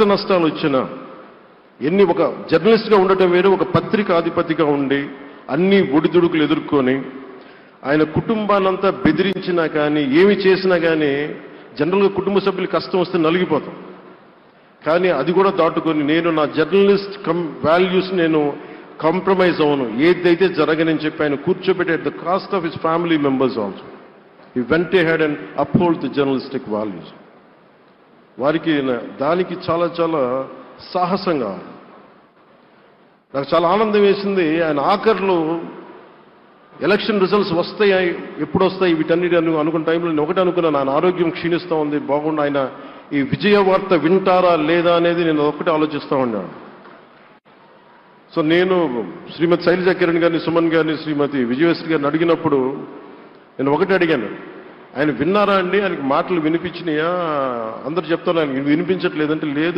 కష్ట నష్టాలు వచ్చినా ఒక జర్నలిస్ట్గా ఉండటం వేరు, ఒక పత్రికాధిపతిగా ఉండి అన్ని ఒడిదుడుకులు ఎదుర్కొని ఆయన కుటుంబాన్నంతా బెదిరించినా కానీ ఏమి చేసినా కానీ జనరల్గా కుటుంబ సభ్యులు కష్టం వస్తే నలిగిపోతాం. కానీ అది కూడా దాటుకొని నేను నా జర్నలిస్ట్ వాల్యూస్ నేను కాంప్రమైజ్ అవ్వను, ఏదైతే జరగనని చెప్పి ఆయన కూర్చోబెట్టి at the cost of his family members also he vent ahead and uphold the journalistic values. వారికి దానికి చాలా చాలా సాహసం కావాలి. నాకు చాలా ఆనందం వేసింది, ఆయన ఆఖరిలో ఎలక్షన్ రిజల్ట్స్ వస్తాయి, ఎప్పుడు వస్తాయి వీటన్నిటి అనుకున్న టైంలో నేను ఒకటి అనుకున్నాను, ఆయన ఆరోగ్యం క్షీణిస్తూ ఉంది, బాగుండా ఆయన ఈ విజయ వార్త వింటారా లేదా అనేది నేను ఒకటి ఆలోచిస్తూ ఉన్నాను. సో నేను శ్రీమతి శైలజా కిరణ్ గారిని, సుమన్ గారిని, శ్రీమతి విజయశ్రీ గారిని అడిగినప్పుడు నేను ఒకటి అడిగాను, ఆయన విన్నారా అండి, ఆయనకి మాటలు వినిపించినాయా? అందరు చెప్తాను ఆయన వినిపించట్లేదంటే లేదు